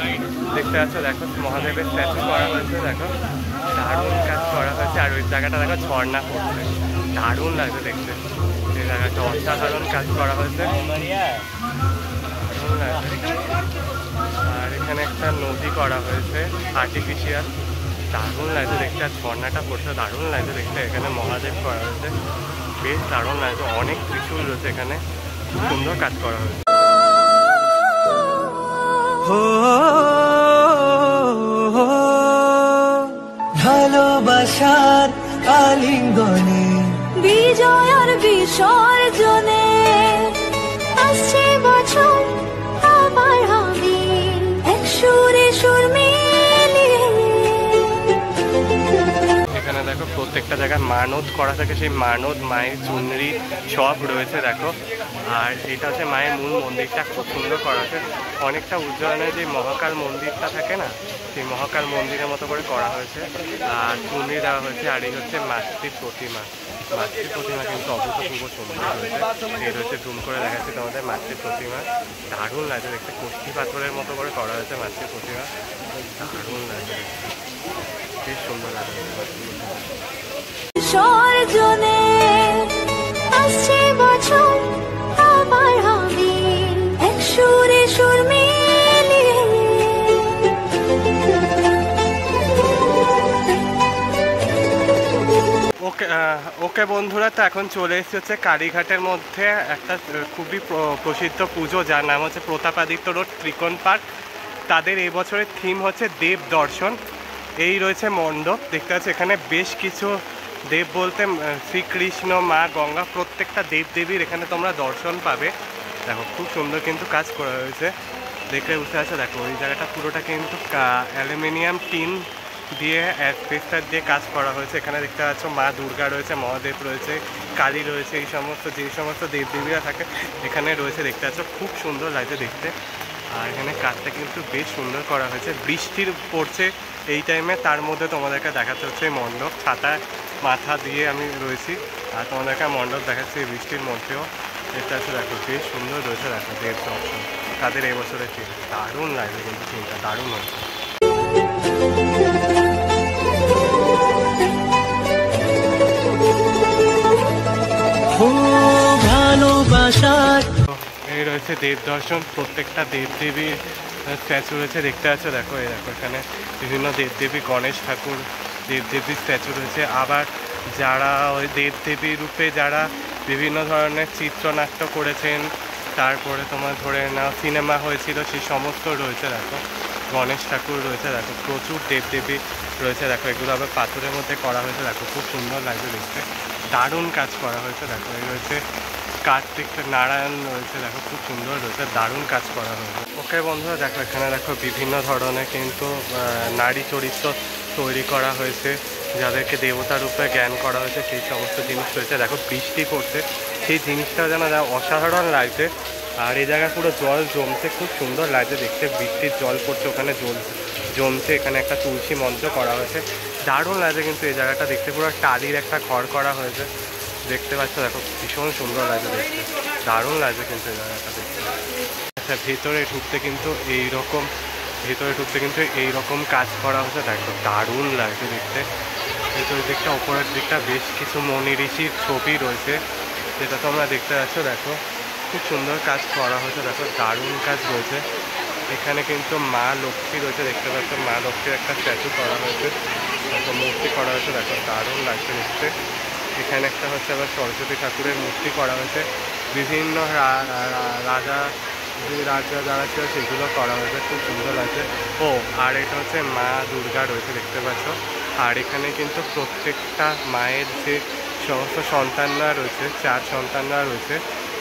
দেখতে পাচ্ছ। দেখো মহাদেবের স্ট্যাচু করা হয়েছে, দেখো দারুণ কাজ করা হয়েছে। আর ওই জায়গাটা দেখো ঝর্ণা পড়ছে, দারুণ লাগছে দেখতে। এই জায়গাটা অসাধারণ কাজ করা হয়েছে, দারুণ লাগছে। আর এখানে একটা নদী করা হয়েছে আর্টিফিশিয়াল, দারুণ লাগছে দেখতে। আর ঝর্ণাটা পড়ছে, দারুণ লাগছে দেখতে। এখানে মহাদেব করা হয়েছে, বেশ দারুণ লাগছে। অনেক ত্রিশূল রয়েছে এখানে, খুব সুন্দর কাজ করা হয়েছে। ভালোবাসার আলিঙ্গনে বিজয় আর বিসর্জনে আসছে বছর আমার হবে এক সুরে সুর মিলিয়ে। এখানে দেখো প্রত্যেকটা জায়গায় মানত করা থাকে, সেই মানত মায়ের চুনরি সব রয়েছে দেখো। আর এটা হচ্ছে মায়ের মূল মন্দিরটা, খুব সুন্দর করা আছে। অনেকটা উজ্জয়নের যে মহাকাল মন্দিরটা থাকে না, সেই মহাকাল মন্দিরের মতো করে করা হয়েছে। আর চুনরি দেওয়া হয়েছে। আর এই হচ্ছে মাতৃ প্রতিমা কিন্তু অভূতপূর্ব সুন্দর হয়েছে। এই রয়েছে, জুম করে দেখাচ্ছি তোমাদের মাতৃ প্রতিমা, দারুণ লাগছে দেখতে। কষ্টি পাথরের মতো করে করা হয়েছে মাতৃ প্রতিমা, দারুণ লাগছে দেখতে, বেশ সুন্দর লাগছে। বিসর্জনে আসছে বছর আমার হবে এক সুরে সুর মিলিয়ে। ওকে ওকে বন্ধুরা, তো এখন চলে এসেছি হচ্ছে কালীঘাটের মধ্যে একটা খুবই প্রসিদ্ধ পুজো, যার নাম হচ্ছে প্রতাপাদিত্য রোড ত্রিকোণ পার্ক। তাদের এই বছরের থিম হচ্ছে দেব দর্শন। এই রয়েছে মণ্ডপ, দেখতে পাচ্ছি এখানে বেশ কিছু দেব বলতে শ্রীকৃষ্ণ, মা গঙ্গা, প্রত্যেকটা দেবদেবীর এখানে তোমরা দর্শন পাবে। দেখো খুব সুন্দর কিন্তু কাজ করা হয়েছে, দেখলে বুঝতে পারছো। দেখো ওই জায়গাটা পুরোটা কিন্তু অ্যালুমিনিয়াম টিন দিয়ে অ্যাসবেস্টার দিয়ে কাজ করা হয়েছে। এখানে দেখতে পাচ্ছ মা দুর্গা রয়েছে, মহাদেব রয়েছে, কালী রয়েছে, এই সমস্ত যে সমস্ত দেবদেবীরা থাকে এখানে রয়েছে, দেখতে পাচ্ছ খুব সুন্দর লাগছে দেখতে। আর এখানে কাজটা কিন্তু বেশ সুন্দর করা হয়েছে, বৃষ্টির পড়ছে এই টাইমে, তার মধ্যে তোমাদেরকে দেখাতে হচ্ছে মণ্ডপ। ছাতা মাথা দিয়ে আমি রয়েছি আর তোমাদেরকে মণ্ডপ দেখাচ্ছি এই বৃষ্টির মধ্যেও। এটা আছে দেখো বেশ সুন্দর রয়েছে, দেখো দেব দর্শন তাদের এবছরের থিম। দারুণ লাগবে কিন্তু থিমটা, দারুণ হয়েছে। এই রয়েছে দেব দর্শন, প্রত্যেকটা দেবদেবীর স্ট্যাচু রয়েছে, দেখতে পাচ্ছ। দেখো এই দেখো এখানে বিভিন্ন দেবদেবী, গণেশ ঠাকুর দেবদেবীর স্ট্যাচু রয়েছে। আবার যারা ওই দেবদেবী রূপে যারা বিভিন্ন ধরনের চিত্রনাট্য করেছেন, তারপরে তোমার ধরে নাও সিনেমা হয়েছিল, সেই সমস্ত রয়েছে। দেখো গণেশ ঠাকুর রয়েছে, দেখো প্রচুর দেবদেবী রয়েছে। দেখো এগুলো আবার পাথরের মধ্যে করা হয়েছে, দেখো খুব সুন্দর লাগছে দেখতে, দারুণ কাজ করা হয়েছে। দেখো এই রয়েছে কার্তিক নারায়ণ রয়েছে, দেখো খুব সুন্দর রয়েছে, দারুণ কাজ করা হয়েছে। ওকে বন্ধুরা, দেখো এখানে দেখো বিভিন্ন ধরনের কিন্তু নারী চরিত্র তৈরি করা হয়েছে, যাদেরকে দেবতা রূপে জ্ঞান করা হয়েছে, সেই সমস্ত জিনিস রয়েছে। দেখো বৃষ্টি পড়ছে, সেই জিনিসটা যেন অসাধারণ লাগছে। আর এই জায়গায় পুরো জল জমছে, খুব সুন্দর লাগছে দেখতে, বৃষ্টির জল পড়ছে, ওখানে জমছে। এখানে একটা তুলসী মঞ্চ করা হয়েছে, দারুণ লাগছে কিন্তু এই জায়গাটা দেখতে। পুরো টালির একটা ঘর করা হয়েছে, দেখতে পাচ্ছ। দেখো ভীষণ সুন্দর লাগছে দেখতে, দারুণ লাগছে কিন্তু এই জায়গাটা দেখতে। আচ্ছা ভেতরে ঢুকতে কিন্তু এইরকম কাজ করা হয়েছে, দেখো দারুণ লাগছে দেখতে। ভেতরের দিকটা, ওপরের দিকটা বেশ কিছু মনি ঋষির ছবি রয়েছে, যেটা তোমরা দেখতে পাচ্ছ। দেখো খুব সুন্দর কাজ করা হয়েছে, দেখো দারুণ কাজ রয়েছে। এখানে কিন্তু মা লক্ষ্মী রয়েছে, দেখতে পাচ্ছ মা লক্ষ্মীর একটা স্ট্যাচু করা হয়েছে, দেখো মূর্তি করা হয়েছে, দেখো দারুণ লাগছে দেখতে। এখানে একটা হচ্ছে আবার সরস্বতী ঠাকুরের মূর্তি করা হয়েছে, বিভিন্ন রাজা যারা ছিল সেগুলো করা হয়েছে, খুব সুন্দর লাগছে। ও আর এটা হচ্ছে মা দুর্গা রয়েছে, দেখতে পাচ্ছ। আর এখানে কিন্তু প্রত্যেকটা মায়ের যে সমস্ত সন্তানরা রয়েছে, 4 সন্তানরা রয়েছে,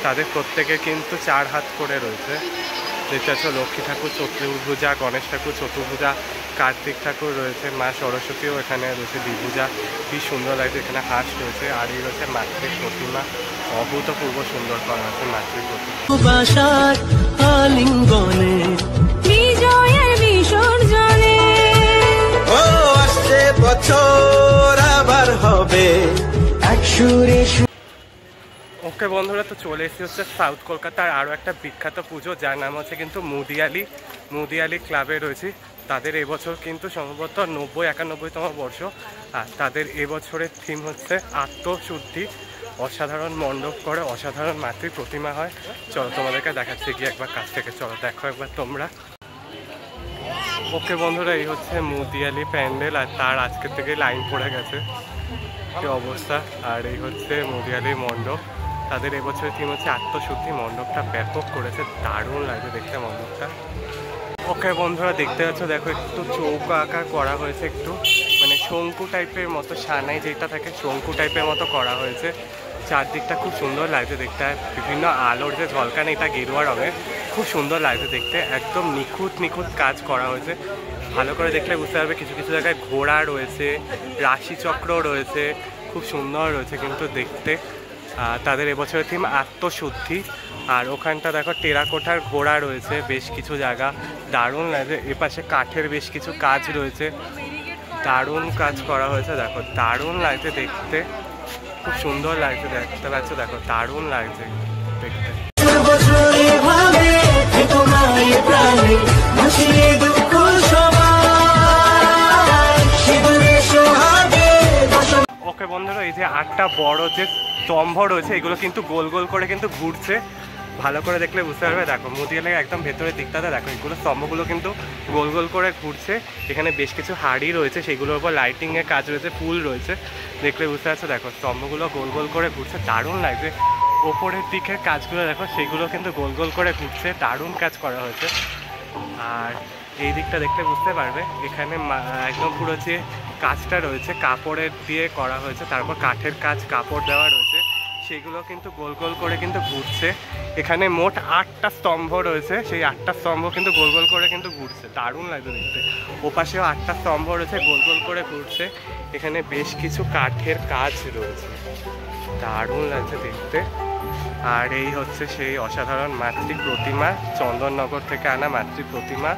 তাদের প্রত্যেকে কিন্তু 4 হাত করে রয়েছে, দেখতে পাচ্ছ। লক্ষ্মী ঠাকুর চতুর্ভুজা, গণেশ ঠাকুর চতুর্ভুজা, কার্তিক ঠাকুর রয়েছে, মা সরস্বতীও এখানে রয়েছে দ্বিভুজা, কি সুন্দর লাগছে। এখানে হাঁস রয়েছে, আর এই রয়েছে মাতৃ প্রতিমা, অভূতপূর্ব সুন্দর করা হয়েছে মাতৃ প্রতিমা। ওকে বন্ধুরা, তো চলে এসেছি হচ্ছে সাউথ কলকাতার আরও একটা বিখ্যাত পুজো, যার নাম হচ্ছে কিন্তু মুদিয়ালি ক্লাবে রয়েছে। তাদের এবছর কিন্তু সম্ভবত 90-91তম বর্ষ, আর তাদের এবছরের থিম হচ্ছে আত্মশুদ্ধি। অসাধারণ মণ্ডপ করে, অসাধারণ মাতৃ প্রতিমা হয়। চলো তোমাদেরকে দেখাচ্ছি গিয়ে একবার কাছ থেকে, চলো দেখো একবার তোমরা। ওকে বন্ধুরা, এই হচ্ছে মুদিয়ালি প্যান্ডেল, আর তার আজকের থেকে লাইন পড়ে গেছে, কি অবস্থা। আর এই হচ্ছে মুদিয়ালি মণ্ডপ, তাদের এবছরের থিম হচ্ছে আত্মশুদ্ধি। মণ্ডপটা ব্যাপক করেছে, দারুণ লাগছে দেখতে মণ্ডপটা। ওকে বন্ধুরা, দেখতে পাচ্ছ দেখো একটু চৌকা আঁকা করা হয়েছে, একটু মানে শঙ্কু টাইপের মতো, সানাই যেটা থাকে শঙ্কু টাইপের মতো করা হয়েছে। চারদিকটা খুব সুন্দর লাগছে দেখতে, বিভিন্ন আলোর যে ঝলকানি, এটা গেরুয়া রঙের, খুব সুন্দর লাগছে দেখতে। একদম নিখুঁত কাজ করা হয়েছে, ভালো করে দেখলে বুঝতে পারবে। কিছু কিছু জায়গায় ঘোড়া রয়েছে, রাশিচক্র রয়েছে, খুব সুন্দর রয়েছে কিন্তু দেখতে। তাদের এবছরের থিম আত্মশুদ্ধি। আর ওখানটা দেখো টেরাকোটার ঘোড়া রয়েছে বেশ কিছু জায়গা, দারুণ লাগছে। এপাশে কাঠের বেশ কিছু কাজ রয়েছে, দারুণ কাজ করা হয়েছে, দেখো দারুণ লাগছে দেখতে, খুব সুন্দর লাগছে দেখতে পাচ্ছ। দেখো দারুণ লাগছে দেখতে। ওকে বন্ধুরা, এই যে 8টা বড় যে স্তম্ভ রয়েছে, এগুলো কিন্তু গোল গোল করে কিন্তু ঘুরছে, ভালো করে দেখলে বুঝতে পারবে। দেখো মতিয়া লেক একদম ভেতরের দিকটাতে দেখো এগুলো স্তম্ভগুলো কিন্তু গোল গোল করে ঘুরছে। এখানে বেশ কিছু হাড়ি রয়েছে, সেগুলোর উপর লাইটিংয়ের কাজ রয়েছে, ফুল রয়েছে, দেখলে বুঝতে পারছো। দেখো স্তম্ভগুলো গোল গোল করে ঘুরছে, দারুণ লাগছে। ওপরের দিকের কাজগুলো দেখো, সেগুলো কিন্তু গোল গোল করে ঘুরছে, দারুণ কাজ করা হয়েছে। আর এই দিকটা দেখলে বুঝতে পারবে, এখানে একদম পুরো যে কাজটা রয়েছে কাপড়ের দিয়ে করা হয়েছে, তারপর কাঠের কাজ, কাপড় দেওয়া রয়েছে, সেগুলো কিন্তু গোল গোল করে কিন্তু ঘুরছে। এখানে মোট 8টা স্তম্ভ রয়েছে, সেই 8টা স্তম্ভ কিন্তু গোল গোল করে কিন্তু ঘুরছে, দারুণ লাগছে দেখতে। ওপাশেও 8টা স্তম্ভ রয়েছে, গোল গোল করে ঘুরছে। এখানে বেশ কিছু কাঠের কাজ রয়েছে, দারুণ লাগছে দেখতে। আর এই হচ্ছে সেই অসাধারণ মাতৃ প্রতিমা, চন্দননগর থেকে আনা মাতৃ প্রতিমা।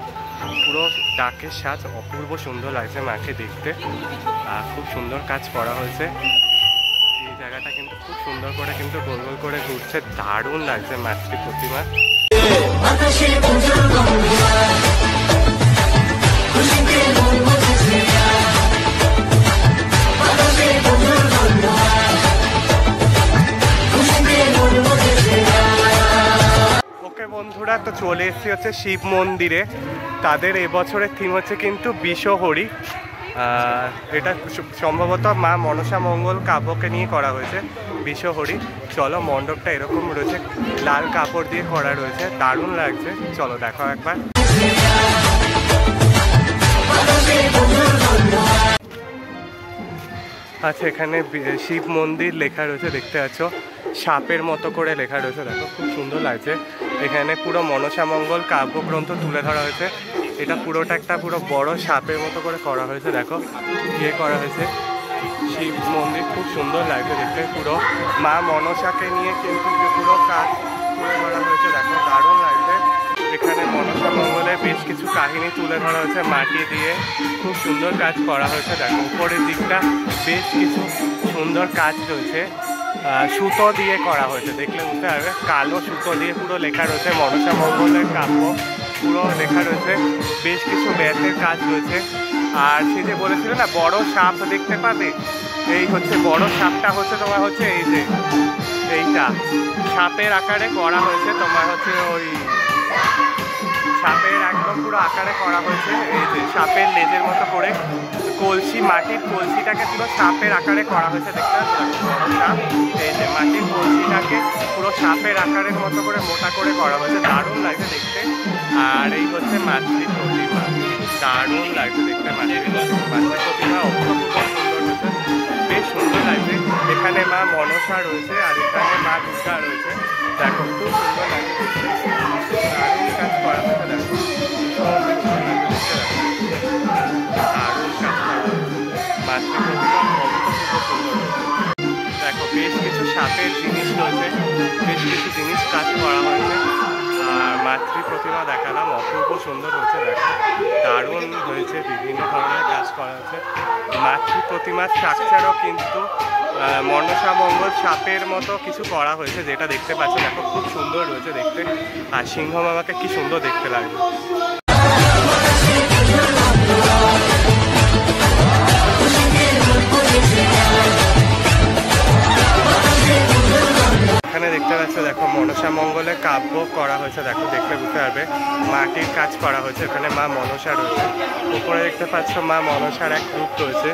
পুরো ডাকের সাজ, অপূর্ব সুন্দর লাগছে মাকে দেখতে। খুব সুন্দর কাজ করা হয়েছে। এই জায়গাটা কিন্তু খুব সুন্দর করে কিন্তু গোল গোল করে ঘুরছে, দারুণ লাগছে মাতৃ প্রতিমা। বন্ধুরা, তো চলে এসেছি হচ্ছে শিব মন্দিরে। তাদের এবছরের থিম হচ্ছে কিন্তু বিষহরি। এটা সম্ভবত মা মনসা মঙ্গল কাব্যকে নিয়ে করা হয়েছে, বিষহরি। চলো, মণ্ডপটা এরকম রয়েছে, লাল কাপড় দিয়ে করা রয়েছে, দারুণ লাগছে। চলো দেখো একবার। আচ্ছা, এখানে শিব মন্দির লেখা রয়েছে, দেখতে পাচ্ছ সাপের মতো করে লেখা রয়েছে, দেখো খুব সুন্দর লাগছে। এখানে পুরো মনসা মঙ্গল কাব্যগ্রন্থ তুলে ধরা হয়েছে। এটা পুরোটা একটা পুরো বড় সাপের মতো করে করা হয়েছে, দেখো ইয়ে করা হয়েছে। শিব মন্দির খুব সুন্দর লাগছে দেখতে, পুরো মা মনসাকে নিয়ে কিন্তু পুরো কাজ তুলে ধরা হয়েছে, দেখো দারুণ লাগছে। এখানে মনসা মঙ্গলের বেশ কিছু কাহিনী তুলে ধরা হয়েছে মাটি দিয়ে, খুব সুন্দর কাজ করা হয়েছে। দেখো উপরের দিকটা বেশ কিছু সুন্দর কাজ রয়েছে, সুতো দিয়ে করা হয়েছে, দেখলে বুঝতে পারবে। কালো সুতো দিয়ে পুরো লেখা রয়েছে মনসা মঙ্গলের কাব্য, পুরো লেখা রয়েছে। বেশ কিছু ব্যাসের কাজ রয়েছে। আর সে যে বলেছিল না বড় সাপ দেখতে পাবে, এই হচ্ছে বড় সাপটা হচ্ছে তোমার হচ্ছে এই যে এইটা সাপের আকারে করা হয়েছে, তোমার হচ্ছে ওই সাপের একদম পুরো আকারে করা হয়েছে। এই যে সাপের লেজের মতো করে কলসি, মাটির কলসিটাকে পুরো সাপের আকারে করা হয়েছে, দেখতে পাচ্ছ বড় সাপ। এই যে মাটির কলসিটাকে পুরো সাপের আকারের মতো করে মোটা করে করা হয়েছে, দারুণ লাগছে দেখতে। আর এই হচ্ছে মাতৃ প্রতিমা, দারুণ লাগছে দেখতে মাতৃ প্রতিমা, অপূর্ব সুন্দর হয়েছে, বেশ সুন্দর লাগছে। এখানে মা মনসা রয়েছে আর এখানে মা দুর্গা রয়েছে, দেখো খুব সুন্দর লাগছে দেখতে, দারুণ কাজ করা হয়েছে। দেখো দারুণ কাজ করা হয়েছে, মাতৃ প্রতিমা অপূর্ব সুন্দর হয়েছে। দেখো বেশ কিছু সাপের জিনিস রয়েছে, বেশ কিছু জিনিস কাজ করা হয়েছে। আর মাতৃ প্রতিমা দেখালাম, অপূর্ব সুন্দর হয়েছে, দেখো দারুণ হয়েছে, বিভিন্ন ধরনের কাজ করা হয়েছে। মাতৃ প্রতিমার স্ট্রাকচারও কিন্তু মনসা মঙ্গল সাপের মতো কিছু করা হয়েছে, যেটা দেখতে পাচ্ছি, দেখো খুব সুন্দর রয়েছে দেখতে। আর সিংহ মামাকে কি সুন্দর দেখতে লাগবে। এখানে দেখতে পাচ্ছ দেখো মনসা মঙ্গলের কাব্য করা হয়েছে, দেখো দেখলে বুঝতে পারবে, মাটির কাজ করা হয়েছে। ওখানে মা মনসা রয়েছে, উপরে দেখতে পাচ্ছ মা মনসার এক রূপ রয়েছে,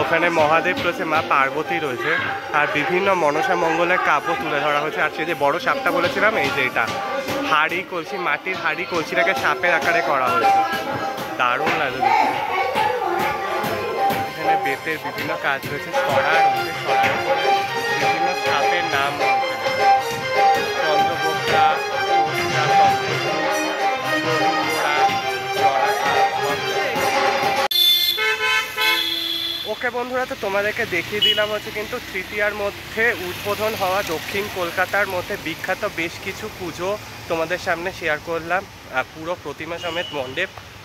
ওখানে মহাদেব রয়েছে, মা পার্বতী রয়েছে। আর বিভিন্ন মনসা মঙ্গলের কাব্য তুলে ধরা হয়েছে। আর সেই যে বড় সাপটা বলেছিলাম, এই যে এটা হাড়ি কলসি, মাটির হাড়ি কলসিটাকে সাপের আকারে করা হয়েছে, দারুণ লাগে দেখতে। এখানে বেতের বিভিন্ন কাজ রয়েছে, ছড়া রয়েছে, ছড়ার উপরে বিভিন্ন সাপের নাম রয়েছে, চন্দ্রবোকরা, ওকে বন্ধুরা, তো তোমাদেরকে দেখিয়ে দিলাম হচ্ছে কিন্তু তৃতীয়ার মধ্যে উদ্বোধন হওয়া দক্ষিণ কলকাতার মধ্যে বিখ্যাত বেশ কিছু পুজো তোমাদের সামনে শেয়ার করলাম। পুরো প্রতিমা সমেত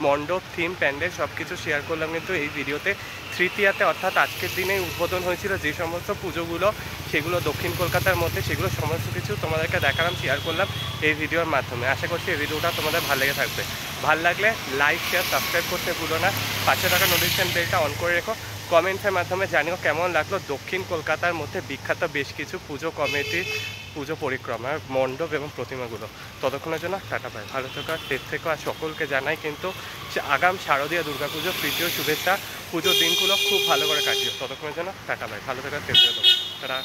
মণ্ডপ থিম প্যান্ডেল সব কিছু শেয়ার করলাম কিন্তু এই ভিডিওতে। তৃতীয়াতে অর্থাৎ আজকের দিনেই উদ্বোধন হয়েছিল যে সমস্ত পুজোগুলো, সেগুলো দক্ষিণ কলকাতার মধ্যে, সেগুলো সমস্ত কিছু তোমাদেরকে দেখালাম, শেয়ার করলাম এই ভিডিওর মাধ্যমে। আশা করছি এই ভিডিওটা তোমাদের ভালো লেগে থাকবে। ভালো লাগলে লাইক, শেয়ার, সাবস্ক্রাইব করতে ভুলো না। পাশে থাকা নোটিফিকেশন বেলটা অন করে রেখো। কমেন্টসের মাধ্যমে জানিও কেমন লাগলো দক্ষিণ কলকাতার মধ্যে বিখ্যাত বেশ কিছু পুজো কমিটির পুজো পরিক্রমার মণ্ডপ এবং প্রতিমাগুলো। ততক্ষণের জন্য টাটা বাই, ভালো থেকো আর সেফ থেকো। আর সকলকে জানাই কিন্তু আগাম শারদীয়া দুর্গাপুজোর তৃতীয় শুভেচ্ছা। পুজোর দিনগুলো খুব ভালো করে কাটিও। ততক্ষণের জন্য টাটা বাই, ভালো থেকো আর সেফ থেকো। টাটা।